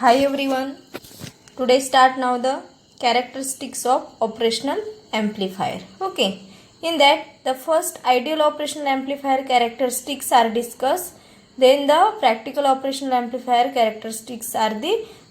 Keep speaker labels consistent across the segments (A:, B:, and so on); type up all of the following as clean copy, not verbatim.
A: Hi everyone. Today start now the characteristics of operational amplifier. Okay. In that the first ideal operational amplifier characteristics are discussed. Then the practical operational amplifier characteristics are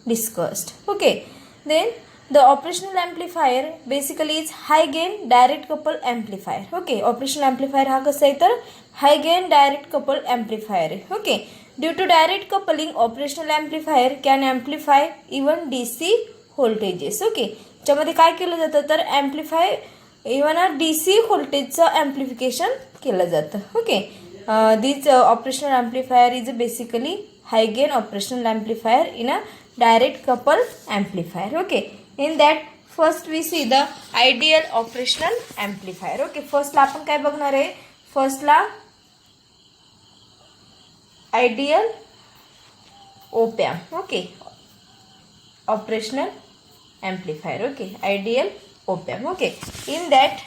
A: discussed. Okay. Then the operational amplifier basically is high gain direct couple amplifier. Okay. Operational amplifier हा कसा आहे तर high gain direct couple amplifier आहे. Okay. Due to direct coupling, operational amplifier can amplify even DC voltages. Okay. याच्यामध्ये काय केलं जातं तर amplify even a DC voltageचं amplification केलं जातं. Okay. This operational amplifier is basically high gain operational amplifier in a direct couple amplifier. Okay. In that first we see the ideal operational amplifier. Okay. First ला आपण काय बघणार आहे? First La ideal op-amp. Okay. Operational amplifier. Okay. Ideal op-amp. Okay. In that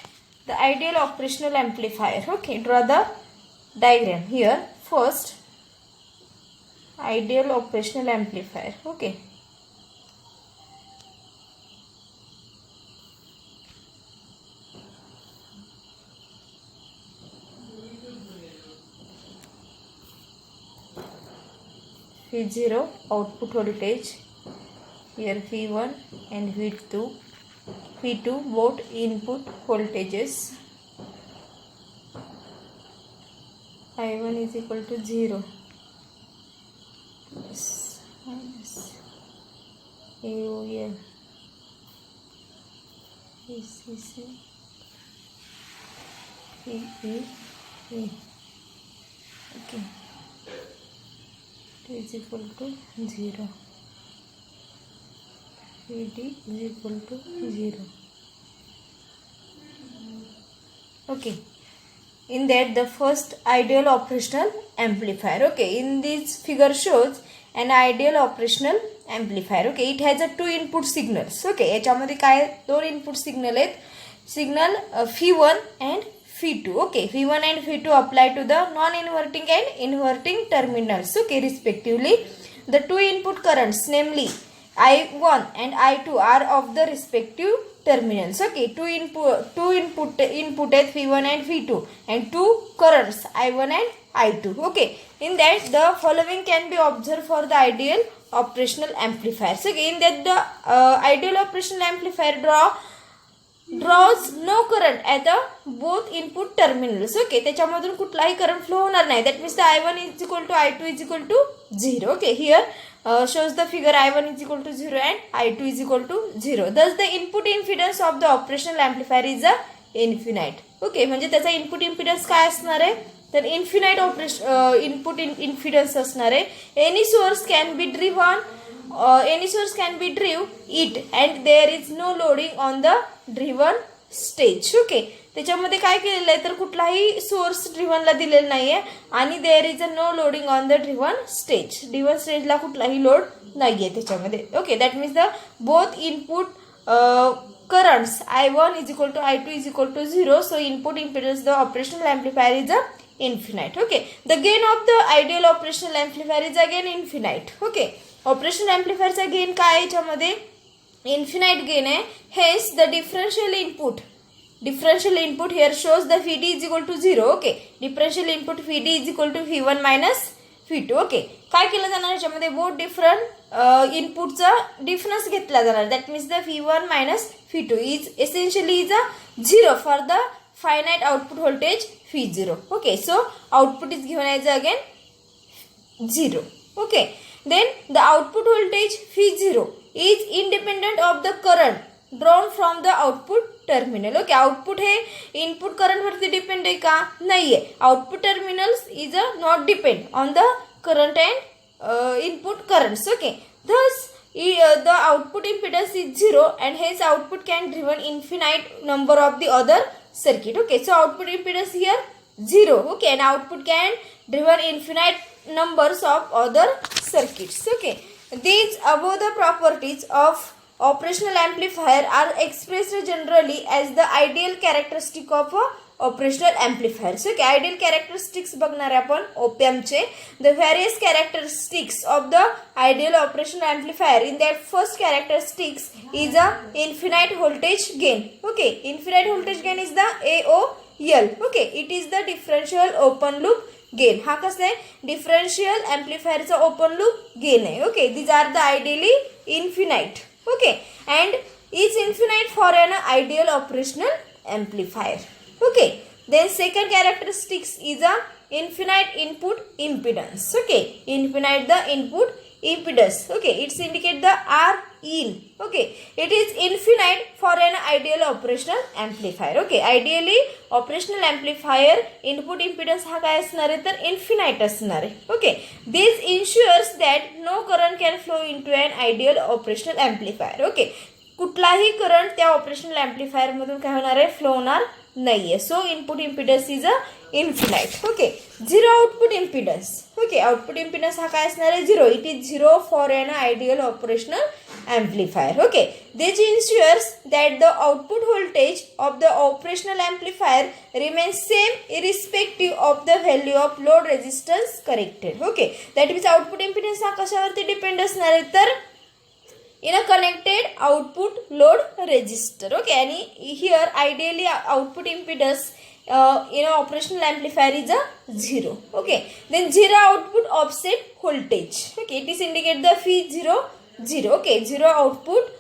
A: the ideal operational amplifier. Okay. Draw the diagram here. First ideal operational amplifier. Okay. V0 output voltage, here V1 and V2 both input voltages. I1 is equal to 0 plus minus AOL VCC VEE. Okay. Is equal to 0. Vd is equal to 0. Okay. In that the first ideal operational amplifier. Okay. In this figure shows an ideal operational amplifier. Okay. It has a two input signals. Okay. याच्यामध्ये काय दोन input signal आहेत. Signal V1 and V2. Okay. V1 and V2 apply to the non-inverting and inverting terminals. Okay. Respectively. The two input currents namely I1 and I2 are of the respective terminals. Okay. Two input at V1 and V2 and two currents I1 and I2. Okay. In that the following can be observed for the ideal operational amplifiers. Okay. In that the ideal operational amplifier draws no current at the both input terminals. Okay. त्याच्यामधून कुठलाही current flow होणार नाही. That means the I1 is equal to I2 is equal to 0. Okay. Here shows the figure I1 is equal to 0 and I2 is equal to 0. Thus the input impedance of the operational amplifier is a infinite. Okay. म्हणजे त्याचा input impedance काय असणार आहे तर infinite input impedance असणार आहे. Any source can be driven it and there is no loading on the driven stage. Okay. त्याच्यामध्ये काय केलेलं आहे तर कुठलाही सोर्स ड्रिव्हनला दिलेला नाहीये आणि there is a no loading on the driven stage. Driven स्टेजला कुठलाही लोड नाहीये त्याच्यामध्ये. Okay. That means the both input currents I1 is equal to I2 is equal to 0. So input impedance the operational amplifier is a infinite. Okay. The gain of the ideal operational amplifier is again infinite. Okay. Operational amplifier चा gain काय आहे याच्यामध्ये infinite gain आहे. Hence the differential input here shows the Vd is equal to 0. Okay. Differential input Vd is equal to V1 minus V2. Okay. काय केलं जाणार याच्यामध्ये both different इनपुटचा डिफरन्स घेतला जाणार. That means the V1 minus V2 is essentially is a 0 for the finite output voltage V0. Okay. So output is given as again 0. Okay. Then the output voltage V0 is independent of the current drawn from the output terminal. Okay. Output hey input current वरती depend आहे का नाहीये. Output terminals is a not depend on the current and input currents. Okay. Thus the output impedance is 0 and hence output can driven infinite number of the other circuit. Okay. So output impedance here 0. Okay. And output can driven infinite numbers of other circuits. Okay. These above the properties of operational amplifier are expressed generally as the ideal characteristic of a operational amplifiers. Okay, ideal characteristics बघणार आहे आपण ओपॅम्पचे. The various characteristics of the ideal operational amplifier. In that first characteristics is a infinite voltage gain. Okay, infinite voltage gain is the AOL. Okay, it is the differential open loop gain. हा कसं आहे, differential एम्प्लिफायरचा open loop gain आहे. Okay, these are the ideally infinite. Okay, and is infinite for an ideal operational amplifier. Okay, then second characteristics is a infinite input impedance. Okay, infinite the input impedance. Okay, it's indicate the R in. Okay, it is infinite for an ideal operational amplifier. Okay, ideally operational amplifier input impedance हा काय असणार आहे तर infinite असणार आहे. Okay, this ensures that no current can flow into an ideal operational amplifier. Okay, कुठलाही current त्या operational amplifier मधून काय होणार आहे, फ्लो होणार नाहीये. So input impedance is a infinite. Okay, zero output impedance. Okay, output impedance हा काय असणार आहे, zero. It is zero for an ideal operational amplifier. Okay, this ensures that the output voltage of the operational amplifier remains same irrespective of the value of load resistance corrected. Okay, that means output impedance हा कशावरती depend असणार आहे तर in a connected output load resistor. Okay, and here ideally output impedance in a operational amplifier is a 0. Okay, then 0 output offset voltage. Okay, it is indicate the phi 0 0. Okay, 0 output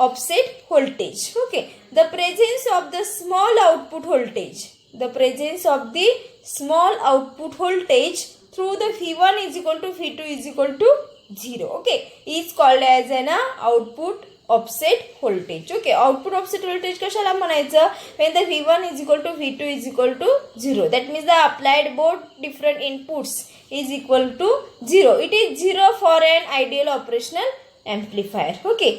A: offset voltage. Okay, the presence of the small output voltage, the presence of the small output voltage through the phi1 is equal to phi2 is equal to 0. Okay, is called as an output offset voltage. Okay, output offset voltage कशाला म्हणायचं, when the V1 is equal to V2 is equal to 0. That means the applied both different inputs is equal to 0. It is 0 for an ideal operational amplifier. Okay,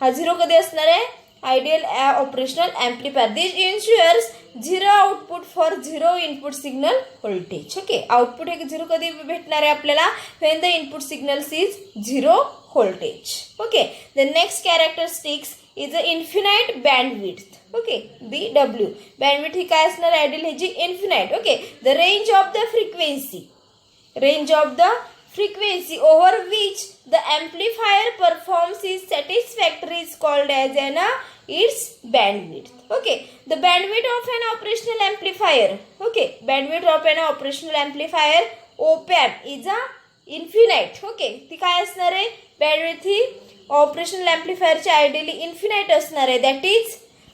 A: हा 0 कधी असणार आहे, ideal operational amplifier. This ensures zero output for zero input signal voltage. Okay, output हे zero कधी भेटणार आहे आपल्याला, when the input signals is zero voltage. Okay, the next characteristics is a infinite bandwidth. Okay, BW bandwidth ही काय असणार ideal ह्याची infinite. Okay, the range of the frequency, range of the frequency over which the amplifier performs is satisfactory is called as an its bandwidth. Okay, the bandwidth of an operational amplifier. Okay, bandwidth of an operational amplifier op-amp is a infinite. Okay, ती काय असणार आहे, bandwidth ही operational amplifier ची ideally infinite असणार आहे.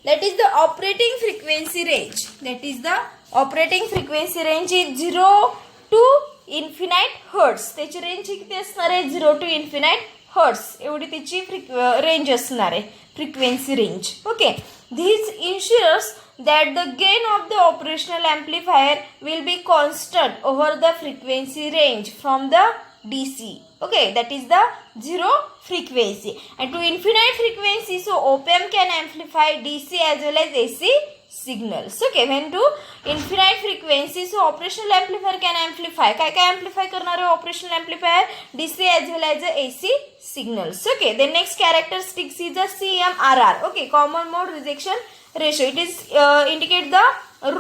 A: that is the operating frequency range. That is the operating frequency range is 0 to infinite hertz. त्याची range किती असणार आहे, 0 to इन्फिनाइट हर्ट्स एवढी त्याची रेंज असणार आहे, frequency range. Okay, this ensures that the gain of the operational amplifier will be constant over the frequency range from the DC. Okay, that is the zero frequency and to infinite frequency, so op-amp can amplify DC as well as AC signals. Okay, when to infinite frequency, so operational amplifier can amplify काय काय amplify करणार आहे operational amplifier, DC as well as AC signals. Okay, the next characteristics is the CMRR. Okay, common mode rejection ratio. It is indicate the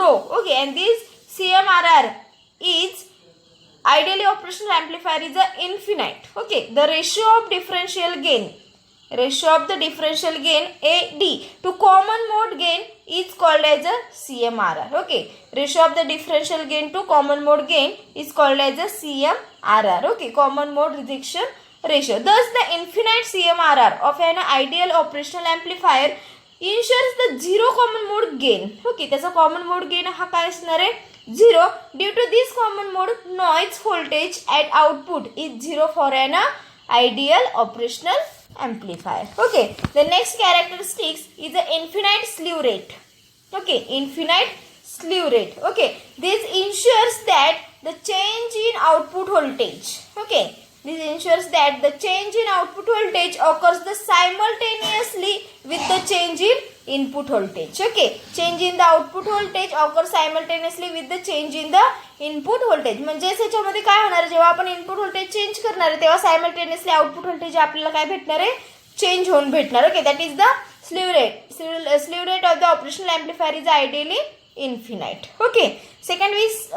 A: rho. Okay, and this CMRR is ideally operational amplifier is a infinite. Okay, the ratio of differential gain, ratio of the differential gain AD to common mode gain is called as a CMRR. Okay, ratio of the differential gain to common mode gain is called as a CMRR. Okay, common mode rejection ratio. Thus the infinite CMRR of an ideal operational amplifier ensures the zero common mode gain. Okay, त्याचा common mode gain हा काय असणार आहे, 0. Due to this common mode, noise voltage at output is 0 for an ideal operational amplifier. Okay, the next characteristics is the infinite slew rate. Okay, infinite slew rate. Okay, this ensures that the change in output voltage. Okay, this ensures that the change in output voltage occurs simultaneously with the change in input voltage. Okay, change in the output voltage occurs simultaneously with the change in the input voltage. म्हणजे याच्यामध्ये काय होणार, जेव्हा आपण input voltage change करणार आहे तेव्हा simultaneously output voltage आपल्याला काय भेटणार आहे, चेंज होऊन भेटणार. Okay, that is the slew rate. Slew rate of the operational amplifier is ideally infinite. Okay, second is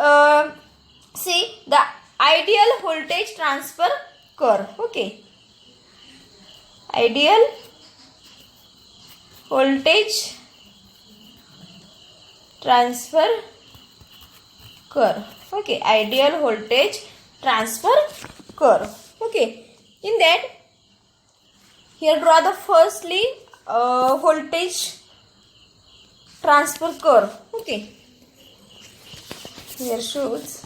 A: see the ideal voltage transfer curve. Okay, ideal voltage transfer curve. Okay, ideal voltage transfer curve. Okay, in that here draw the firstly voltage transfer curve. Okay, here shows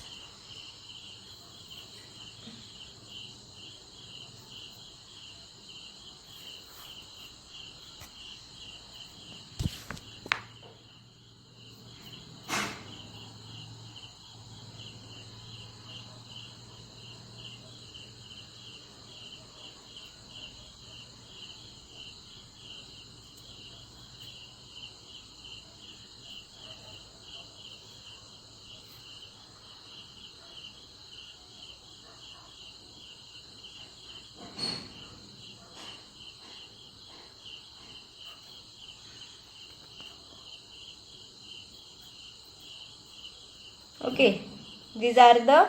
A: okay, these are the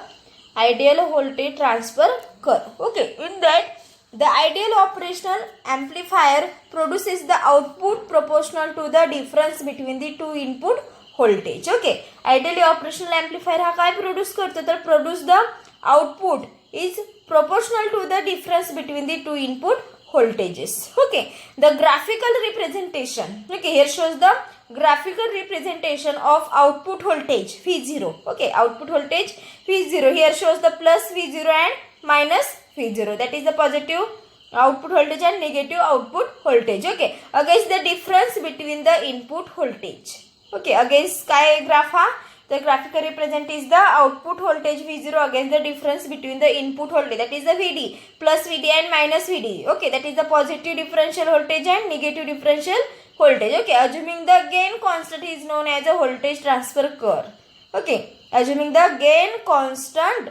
A: ideal voltage transfer curve. Okay, in that the ideal operational amplifier produces the output proportional to the difference between the two input voltage. Okay, ideally operational amplifier हा काय produce करतो तर produce the output is proportional to the difference between the two input voltages. Okay, the graphical representation. Okay, here shows the graphical representation of output voltage V0. Okay, output voltage V0. Here shows the plus V0 and minus V0. That is the positive output voltage and negative output voltage. Okay, against the difference between the input voltage. Okay, against काय graph हा the graphical represent is the output voltage V0 against the difference between the input voltage, that is the VD, plus VD and minus VD. Okay, that is the positive differential voltage and negative differential voltage. Okay, assuming the gain constant is known as a voltage transfer curve. Okay, assuming the gain constant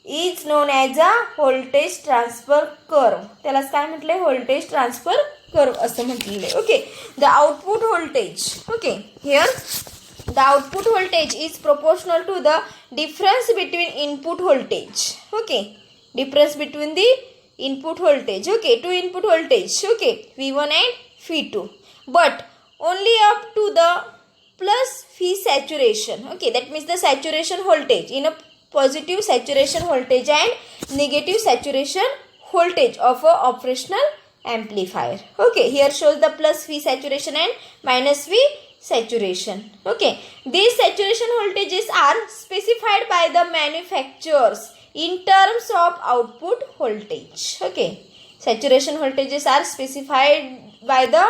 A: is known as a voltage transfer curve. त्यालाच काय म्हटले voltage transfer curve असं म्हटलेले. Okay, the output voltage. Okay, here the output voltage is proportional to the difference between input voltage. Okay, difference between the input voltage. Okay, two input voltage. Okay, V1 and V2, but only up to the plus V saturation. Okay, that means the saturation voltage in a positive saturation voltage and negative saturation voltage of a operational amplifier. Okay, here shows the plus V saturation and minus V saturation. Okay, these saturation voltages are specified by the manufacturers in terms of output voltage. Okay, saturation voltages are specified by the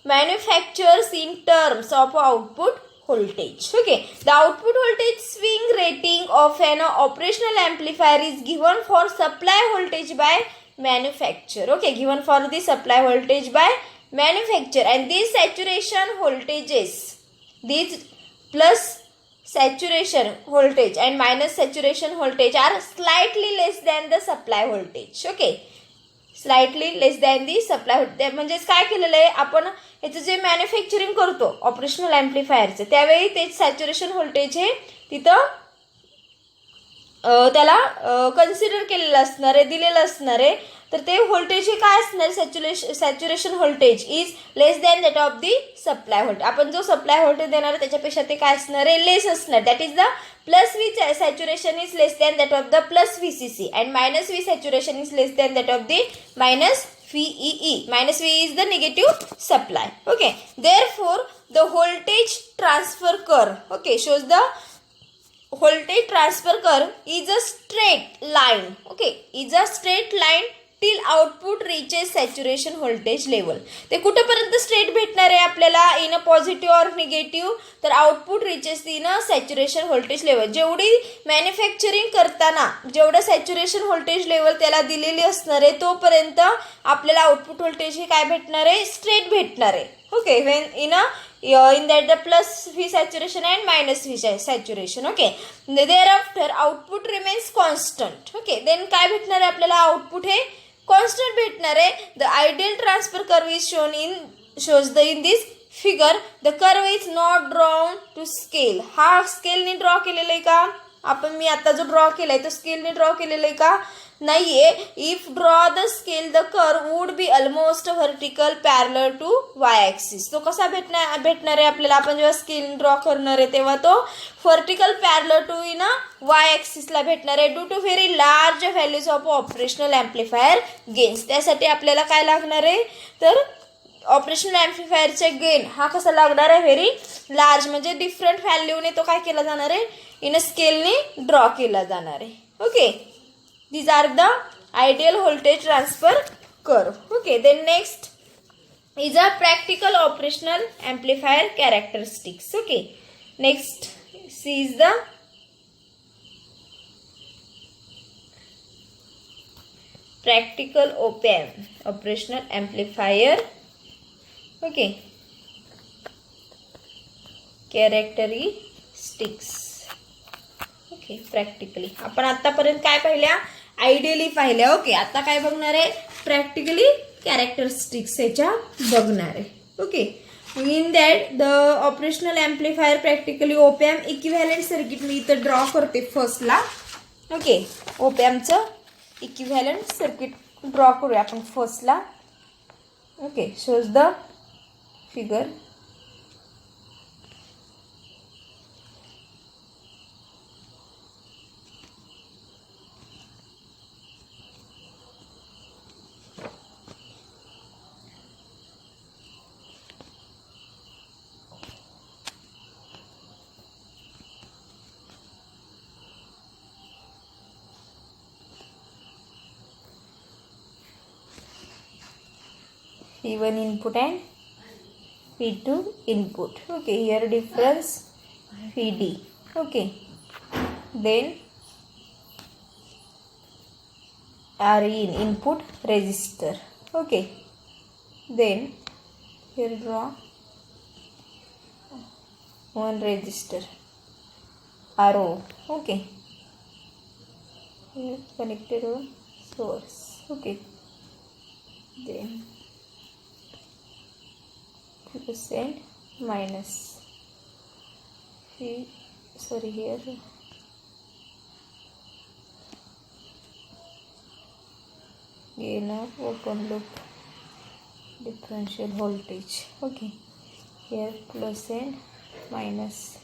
A: manufacturers in terms of output voltage. Okay, the output voltage swing rating of an operational amplifier is given for supply voltage by manufacturer. Okay, given for the supply voltage by manufacturer, and these saturation voltages, these plus saturation voltage and minus saturation voltage are slightly less than the supply voltage. Okay, slightly less than the supply voltage. म्हणजेच काय केलेलं आहे आपण याचं जे manufacturing करतो operational ॲम्प्लिफायरचं त्यावेळी ते saturation voltage हे तिथं त्याला कन्सिडर केलेलं असणार आहे, दिलेलं असणार आहे. तर ते व्होल्टेज हे काय असणार, saturation voltage is less than that of the supply voltage. आपण जो सप्लाय व्होल्टेज देणार आहे त्याच्यापेक्षा ते काय असणार आहे, लेस असणार. That is the plus V saturation is less than that of the plus VCC and minus V saturation is less than that of the minus VEE. Minus V is the negative supply. Okay, therefore the voltage transfer curve, okay, shows the voltage transfer curve is a straight line. Okay, is a straight line till output reaches saturation voltage level. ते कुठेपर्यंत straight भेटणार आहे आपल्याला, इन a positive or negative, तर output riches इन अ saturation voltage level. जेवढी manufacturing करताना जेवढं saturation voltage level त्याला दिलेली असणार आहे तोपर्यंत आपल्याला आउटपुट व्होल्टेज हे काय भेटणार आहे, स्ट्रेट भेटणार आहे. Okay, when in that the plus V saturation and minus V saturation. Okay, thereafter output remains constant. Okay, then काय भेटणार आहे आपल्याला, आउटपुट हे कॉन्स्टंट भेटणार आहे. The ideal transfer curve is shows in this figure the curve is not drawn to scale. हा स्केलने draw केलेला आहे का? मी आता जो ड्रॉ केलाय तो स्केलने ड्रॉ केलेला आहे का? नाहीये. If draw the scale the curve would be almost vertical parallel to y axis. तो कसा भेटणार आहे आपल्याला? आपण जेव्हा स्केल ड्रॉ करणार आहे तेव्हा तो vertical parallel to in y ॲक्सिसला भेटणार आहे due to very large values of operational amplifier gains. त्यासाठी आपल्याला काय लागणार आहे? तर ऑपरेशनल ॲम्प्लिफायरचे गेन हा कसा लागणार आहे? व्हेरी लार्ज, म्हणजे डिफरंट व्हॅल्यूने तो काय केला जाणार आहे? इन स्केलने ड्रॉ केला जाणार आहे. Okay, these are the ideal voltage transfer curve. Okay, then next is a practical operational amplifier characteristics. Okay, next is the practical op-amp operational amplifier. Okay, characteristics. Okay, practically आपण आतापर्यंत काय पाहिल्या? आयडियली पाहिल्या. Okay, आता काय बघणार आहे? Practically characteristics याच्या बघणार आहे. Okay, in that the operational amplifier practically op-amp equivalent circuit मी इथं ड्रॉ करते फर्स्टला. ओके, ओपॅम्पचं इक्विव्हॅलंट सर्किट ड्रॉ करूया आपण फर्स्टला. Okay, shows the figure. P1 input and P2 input. Okay, here difference Pd. Okay, then Rin input resistor. Okay, then here draw one resistor RO. Okay, here connected to source. Okay, then percent minus here gain of open loop differential voltage. Okay, here plus and minus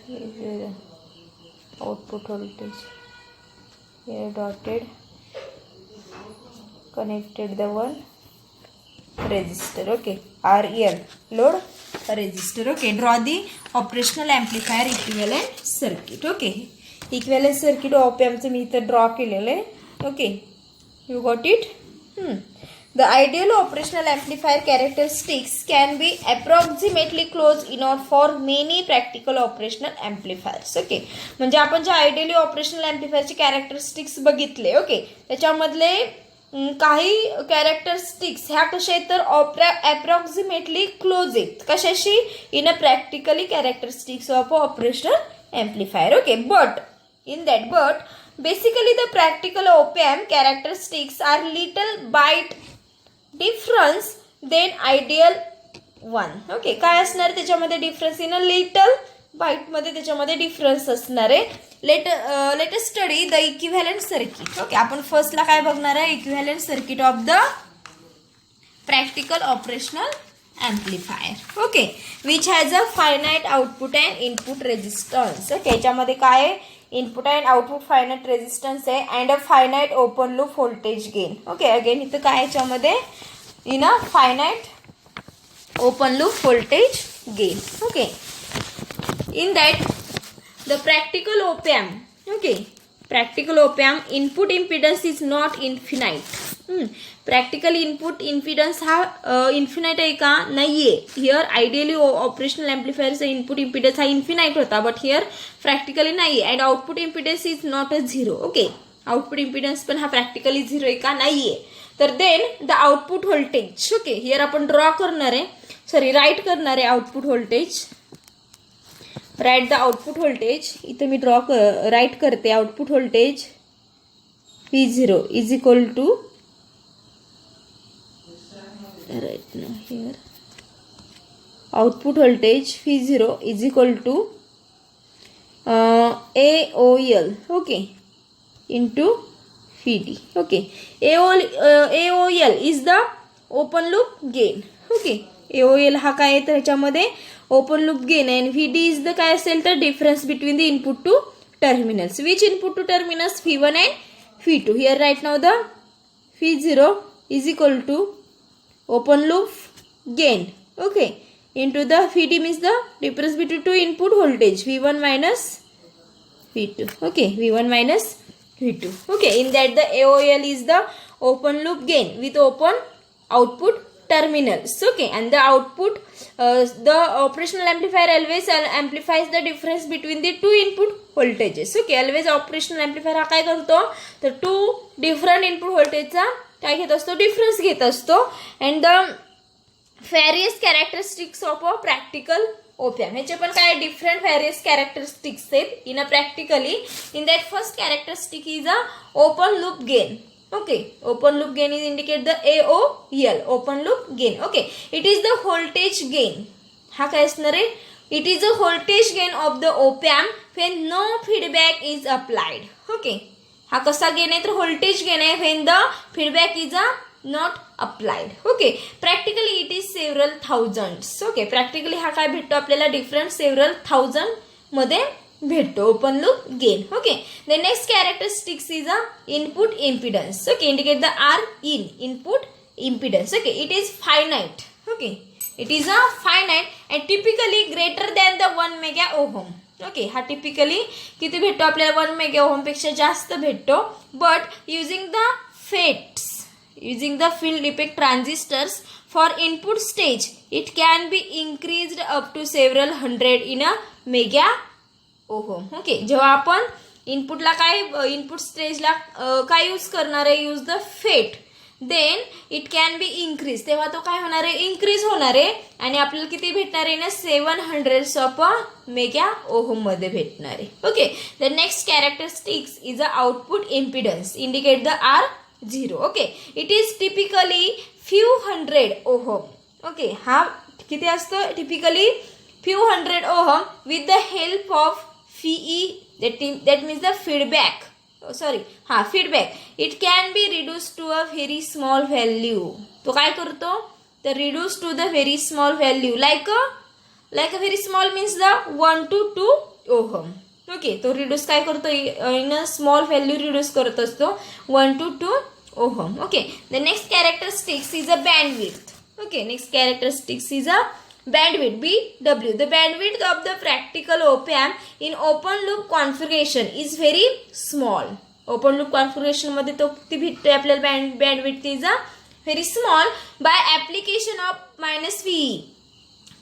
A: is output voltage. Here dotted connected the one resistor. Okay, RL load resistor. Okay, draw the operational amplifier equivalent circuit. Okay, equivalent circuit op-amp चं मी इथं draw केलेलं आहे. Okay, you got it? The ideal operational amplifier characteristics can be approximately close enough for many practical operational amplifiers. Okay, म्हणजे आपण जे ideally operational ॲम्प्लिफायरचे characteristics बघितले. Okay, त्याच्यामधले काही characteristics ह्या कशा आहेत? तर अप्रॉक्सिमेटली क्लोज आहेत. कशाशी? In a practically characteristics of operational amplifier. Okay, but basically the practical op-amp characteristics are little bit difference than ideal one. Okay, काय असणार त्याच्यामध्ये difference? In a little bit मध्ये त्याच्यामध्ये डिफरन्स असणार आहे. Let study the equivalent circuit. Okay, आपण फर्स्टला काय बघणार आहे? Equivalent circuit of the practical operational amplifier. Okay, which has a finite output and input resistance. Okay, याच्यामध्ये काय आहे? Input and output finite resistance आहे and a finite open loop voltage gain. Okay, again इथं काय याच्यामध्ये? In a finite open loop voltage gain. Okay, in that the practical op-amp, okay, practical op-amp input impedance is not infinite. Practical input impedance हा infinite आहे का? नाहीये. Here ideally operational ॲम्प्लिफायरचा input impedance हा infinite होता, but here practically नाही. And output impedance is not a zero. Okay, output impedance पण हा प्रॅक्टिकली झिरो आहे का? नाहीये. तर then the output voltage. Okay, here आपण ड्रॉ करणार आहे, राईट करणार आहे output voltage. Write the output voltage. इथं मी राईट करते. Output voltage V0 is equal to right now here output voltage V0 is equal to AOL, okay, into VD. Okay, AOL is the open loop gain. Okay, AOL हा काय आहे तर ह्याच्यामध्ये open loop gain आहे आणि VD is the काय असेल तर difference between the input two terminals. Which input two terminals V1 and V2. Here right now the V0 is equal to open loop gain, okay, into the VD means the difference between two input voltage V1 minus V2. Okay, V1 minus V2. Okay, in that the AOL is the open loop gain with open output terminals. Okay, and the output the operational amplifier always amplifies the difference between the two input voltages. Okay, always operational amplifier हा काय करतो तर to different input व्होल्टेजचा काय घेत असतो difference घेत असतो. And the various characteristics of a practical op-amp. ह्याचे पण काय डिफरंट व्हॅरियस कॅरेक्टरिस्टिक्स आहेत in a practically. In that first characteristic is a open loop gain. Okay, open loop gain is indicate the AOL, open loop gain. Okay, it is the voltage gain. हा काय असणार आहे? It is the voltage gain of the op-amp when no feedback is applied. Okay, हा कसा gain आहे तर voltage gain आहे when the feedback is not applied. Okay, practically it is several thousands. Okay, practically हा काय भेटतो आपल्याला different several thousand मध्ये भेटतो open loop gain. Okay, the next characteristics is a input impedance. Okay, indicate the R in input impedance. Okay, it is finite. Okay, it is a finite and typically greater than the 1 mega ohm. Okay, हा typically किती भेटतो आपल्याला 1 mega ohm पेक्षा जास्त भेटतो. But using the FETs using the field effect transistors for input stage it can be increased up to several hundred in a mega ohm. Okay, जेव्हा आपण इनपुटला काय इनपुट स्टेजला काय यूज करणार आहे use the FET then it can be increase. तेव्हा तो काय होणार आहे इन्क्रीज होणार आहे आणि आपल्याला किती भेटणार आहे ना 700 ऑफ अ मेगा ओहम मध्ये भेटणार आहे. Okay, the next characteristics is a output impedance indicate the R 0. Okay, it is typically few hundred ohm. Okay, हा किती असतं typically few hundred ohm with the help of VE that means the feedback. Feedback. It can be reduced to a very small value. तो काय करतो तर reduce to the very small value like a very small means the 1 to 2 ohm. Okay, तो reduce काय करतो इन a small value reduce करत असतो 1 to 2 ohm. Okay, the next characteristics is a bandwidth. Okay, next characteristics is a bandwidth BW. The bandwidth of the practical op-amp in open loop configuration is very small. Open loop configuration मध्ये तो किती भेटते आपल्याला bandwidth is a very small. By application of -VE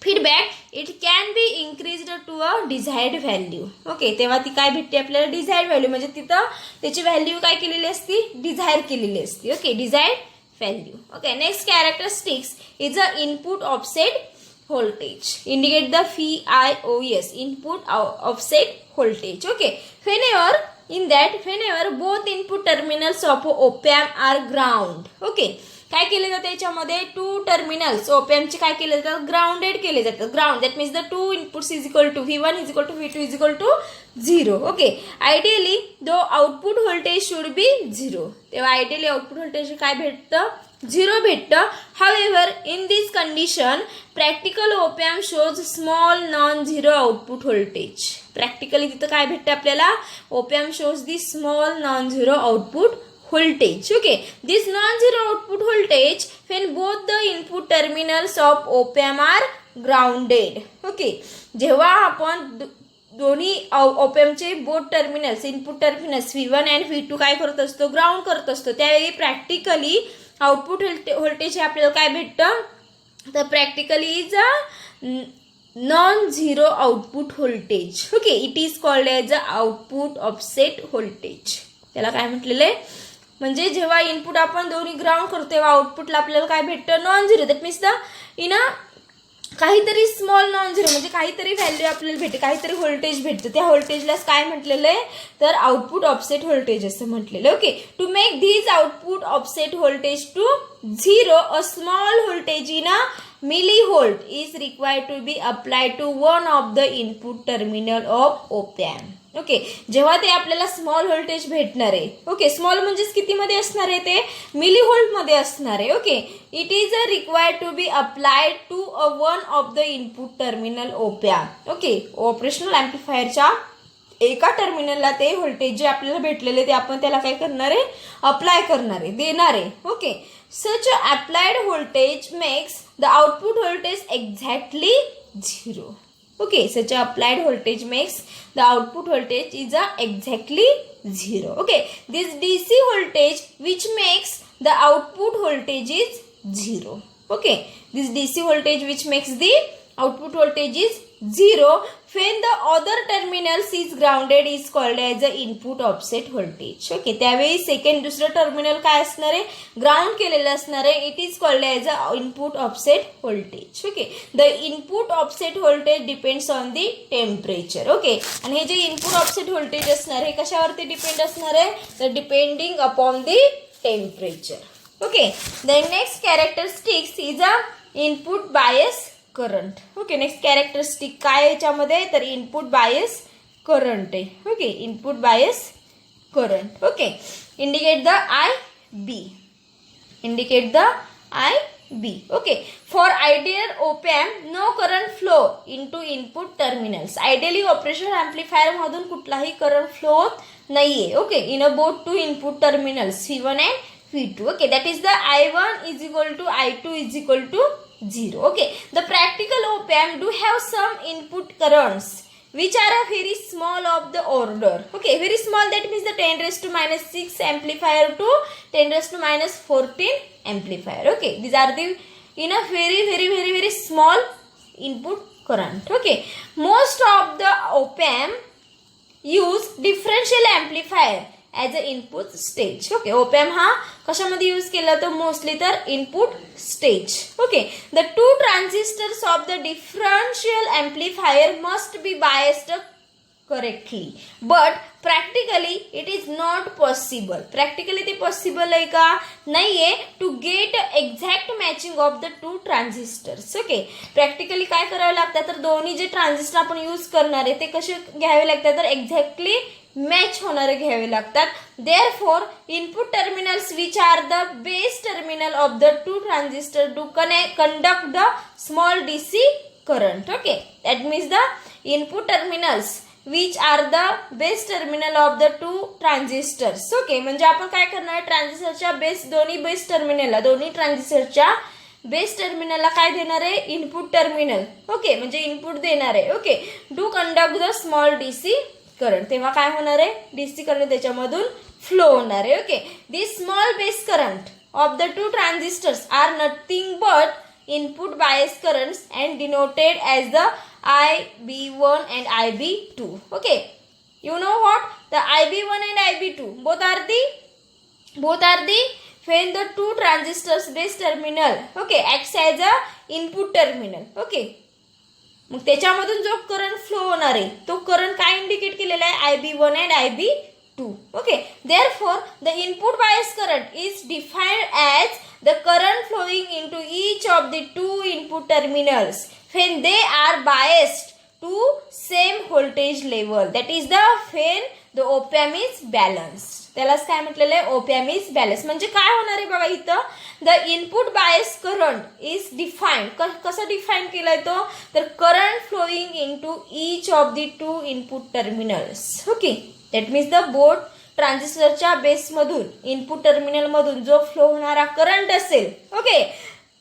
A: feedback it can be increased to a desired value. Okay, तेव्हा ती काय भेटते आपल्याला डिझायर्ड व्हॅल्यू म्हणजे तिथं त्याची व्हॅल्यू काय केलेली असती डिझायर केलेली असती. Okay, desired value. Okay, next characteristics is a input offset voltage indicate the VIOS input offset voltage. Okay, whenever both input terminals of op-amp are ground. Okay, काय केले जाते याच्यामध्ये टू टर्मिनल्स op-amp काय केले जातात grounded केले जातात. Ground that means the two inputs is equal to V1 is equal to V2 is equal to 0. Okay, ideally the output voltage should be 0. तेव्हा आयडियली आउटपुट व्होल्टेज काय भेटतं 0 भेटतं. However, in this condition, practical op-amp shows small non-zero output voltage. Practically तिथं काय भेटतं आपल्याला op-amp shows the small non-zero output voltage. Okay, this non-zero output voltage when both the input terminals of op-amp are grounded. Okay, जेव्हा आपण दोन्ही op-ampचे both terminals input terminals V1 and V2 काय करत असतो ग्राउंड करत असतो त्यावेळी प्रॅक्टिकली आउटपुट व्होल्टेज हे आपल्याला काय भेटतं तर practically is a non zero output voltage. Okay, it is called as a output offset voltage. त्याला काय म्हटलेलं आहे म्हणजे जेव्हा इनपुट आपण दोन्ही ग्राउंड करतो तेव्हा आउटपुटला आपल्याला काय भेटतं non zero. That means the in a काहीतरी स्मॉल नॉन झिरो म्हणजे काहीतरी व्हॅल्यू आपल्याला भेटते, काहीतरी व्होल्टेज भेटतं, त्या व्होल्टेजला काय म्हटलेलं आहे तर आउटपुट ऑफसेट व्होल्टेज असं म्हटलेलं. Okay, to make these output offset voltage to zero a small voltage in a millivolt is required to be applied to one of the input terminal of op-amp. Okay, जेव्हा ते आपल्याला small voltage भेटणार आहे, okay, small म्हणजेच कितीमध्ये असणार आहे ते millivolt मध्ये असणार आहे. Okay, it is required to be applied to a one of the input terminal op-amp. Okay, operational एम्प्लिफायरच्या एका टर्मिनलला ते व्होल्टेज जे आपल्याला भेटलेले ते आपण त्याला काय करणार आहे अप्लाय करणार आहे, देणार आहे. Okay, such a applied voltage makes the output voltage exactly zero. Okay, such a applied voltage makes the output voltage is exactly zero. Okay, this DC voltage which makes the output voltage is zero. Okay, this DC voltage which makes the output voltage is zero when the other terminals is grounded is called as a input offset voltage. Okay, त्यावेळी second दुसरं terminal काय असणार आहे ground केलेलं असणार आहे, it is called as a input offset voltage. Okay, the input offset voltage depends on the temperature. Okay, आणि हे जे input offset voltage असणार आहे कशावरती डिपेंड असणार आहे तर depending upon the temperature. Okay, the next characteristics is a input bias current. Okay, next characteristic काय याच्यामध्ये तर input bias current आहे. Okay, input bias current. Okay, indicate the IB. Indicate the IB. Okay, for ideal op-amp no current flow into input terminals. Ideally operational amplifier मधून कुठलाही current flow होत नाहीये. Okay, in a both two input terminals V1 and V2. Okay, that is the I1 is equal to I2 is equal to 0. Okay, the practical op-amp do have some input currents which are a very small of the order. Okay, very small, that means the 10 raised to minus 6 amplifier to 10 raised to minus 14 amplifier. Okay, these are the in a very small input current. Okay, most of the op-amp use differential amplifier as a input stage. Okay, op-amp हा कशामध्ये use केला तो mostly तर input stage. Okay, the two transistors of the differential amplifier must be biased correctly but practically it is not possible. Practically ते possible आहे का नाहीये to get exact matching of the two transistors. Okay, practically काय करावं लागतं तर दोन्ही जे transistor आपण यूज करणार आहे ते कसे घ्यावे लागतात तर एक्झॅक्टली मॅच होणारे घ्यावे लागतात. Therefore input terminals which are the base terminal of the two transistor do conduct the small DC current. Okay, that means the input terminals which are the base terminal of the two transistors. Okay, म्हणजे आपण काय करणार ट्रान्झिस्टरच्या दोन्ही ट्रान्झिस्टरच्या base टर्मिनलला काय देणार आहे इनपुट टर्मिनल. ओके, म्हणजे इनपुट देणार आहे. Okay, do conduct the small DC current. तेव्हा काय होणार आहे DC करंट त्याच्यामधून फ्लो होणार आहे. Okay, this small base current of the two transistors are nothing but input bias currents and denoted as the IB1 and IB2. Okay, you know what the IB1 and IB2 both are the when the two transistors base terminal okay acts as a input terminal. Okay, मग त्याच्यामधून जो current flow होणार आहे तो current काय indicate केलेला आहे IB1 and IB2. Okay, therefore the input bias current is defined as the current flowing into each of the two input terminals when they are biased to same voltage level. That is the when the op-amp is balanced. त्यालाच काय म्हटलेलं आहे op-amp is balanced. म्हणजे काय होणार आहे बघा इथं the input bias current is defined. कसं डिफाईन केलंय तो तर current flowing into each of the to input terminals. Okay, that means the both ट्रान्झिस्टरच्या बेसमधून इनपुट टर्मिनल मधून जो फ्लो होणारा करंट असेल okay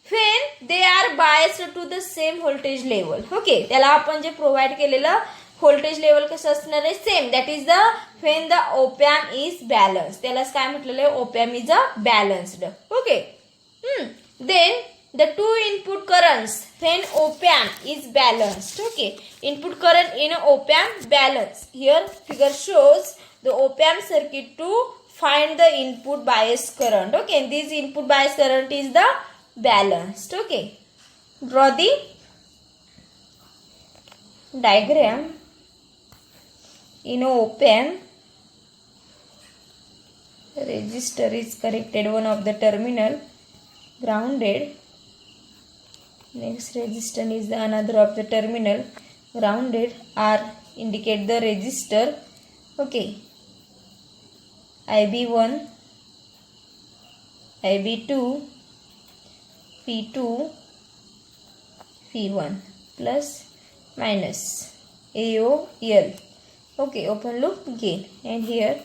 A: when they are biased to the same voltage level. Okay, त्याला आपण जे प्रोव्हाइड केलेलं व्होल्टेज लेवल कसं असणार आहे same. That is the when the op-amp is balanced. त्यालाच काय म्हटलेलं आहे op-amp is a balanced. Okay, then the two input currents when op-amp is balanced. Okay, input current in op-amp balance. Here figure shows the op-amp circuit to find the input bias current. Okay, and this input bias current is the balanced. Okay, draw the diagram in op-amp, resistor is connected one of the terminal grounded, next resistor is the another of the terminal grounded, R indicate the resistor, okay, IB1, IB2, P2, P1 plus minus AOL, okay, open loop gain, and here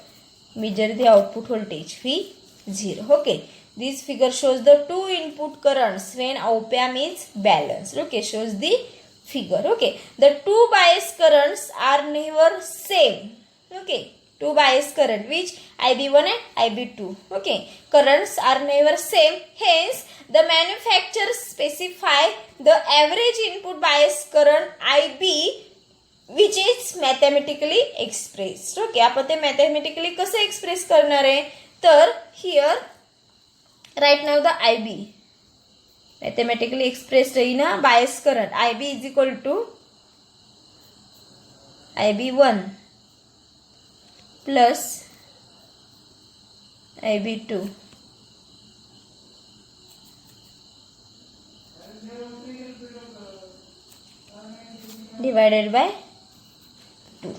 A: measure the output voltage V0, okay. This figure shows the two input currents when op-amp is balanced, okay, shows the figure, okay. The two bias currents are never same, okay, two bias current which IB1 and IB2, okay, currents are never same, hence the manufacturer specify the average input bias current IB which is mathematically expressed, okay. आपण ते mathematically कसं express करणार आहे, तर here right now the IB mathematically expressed in a bias current, IB is equal to IB1 plus IB2 divided by 2,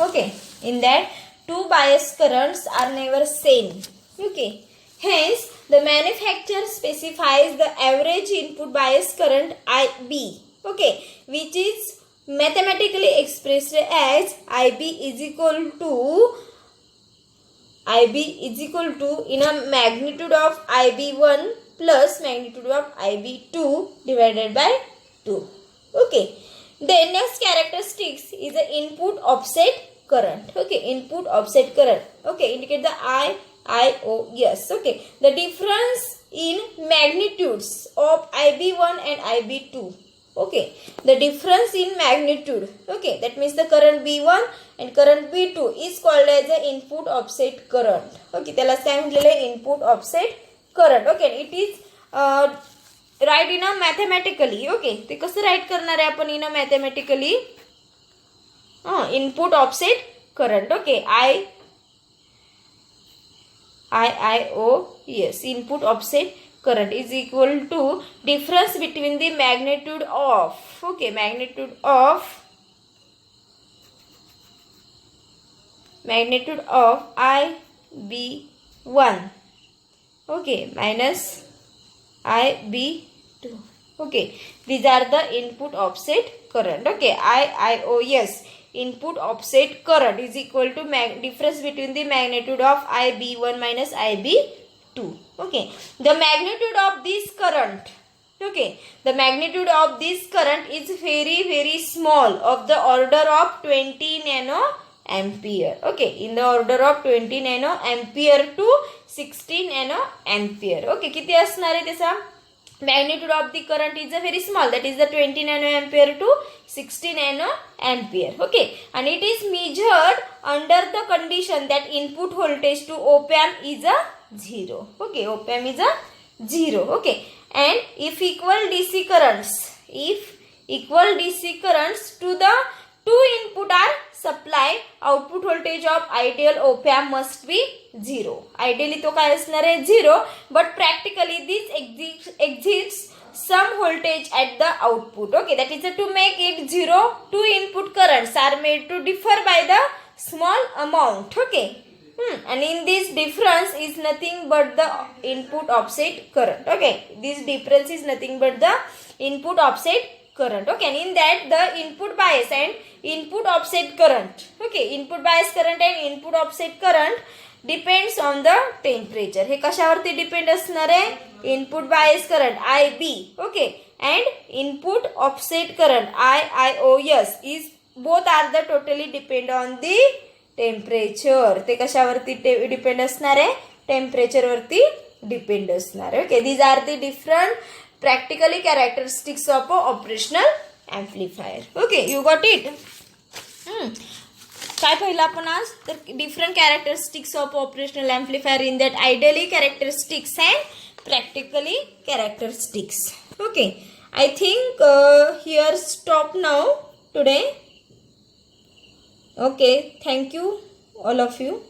A: okay. In that two bias currents are never same, okay, hence the manufacturer specifies the average input bias current IB, okay, which is mathematically expressed as IB is equal to in a magnitude of IB1 plus magnitude of IB2 divided by 2, okay. The next characteristics is the input offset current, okay, input offset current, okay, indicate the IOS, okay. The difference in magnitudes of IB1 and IB2, okay, the difference in magnitude, okay, that means the current B1 and current B2 is called as the input offset current, okay, त्याला काय म्हटलेलं आहे, input offset current, okay. It is write in a mathematically, okay, ते कसं write करणार आहे आपण in a mathematically, input offset current, okay, IOS, input offset current is equal to difference between the magnitude of, okay, magnitude of IB1, okay, minus IB2, okay. These are the input offset current, okay. IOS, input offset current, is equal to difference between the magnitude of IB1 minus IB2, okay. The magnitude of this current, okay, the magnitude of this current is very small, of the order of 20 nano ampere, okay, in the order of 20 nano ampere to 60 nano ampere, okay. किती असणार आहे त्याचा magnitude of the current is a very small, that is the 20 nano ampere to 60 nano ampere, okay, and it is measured under the condition that input voltage to op-amp is a 0, okay, op-amp is a 0, okay. And if equal DC currents to the two input are supplied, output voltage of ideal op-amp must be 0. Ideally तो काय असणार आहे 0, but practically this exists some voltage at the output, okay, that is to make it 0, two input currents are made to differ by the small amount, okay. And in this difference is nothing but the input offset current, okay, this difference is nothing but the input offset current, okay, and in that the input bias and input offset current, okay, input bias current and input offset current depends on the temperature. हे कशावरती depend असणार आहे, input bias current IB, okay, and input offset current IOS is both are the totally depend on the temperature. ते कशावरती depend असणार आहे, temperature वरती depend असणार आहे, okay. These are the different practically characteristics of a operational amplifier, okay, you got it. काय पहिला आपण आज तर different characteristics of operational amplifier, in that ideally characteristics and practically characteristics, okay. I think here stop now today. Okay, thank you all of you.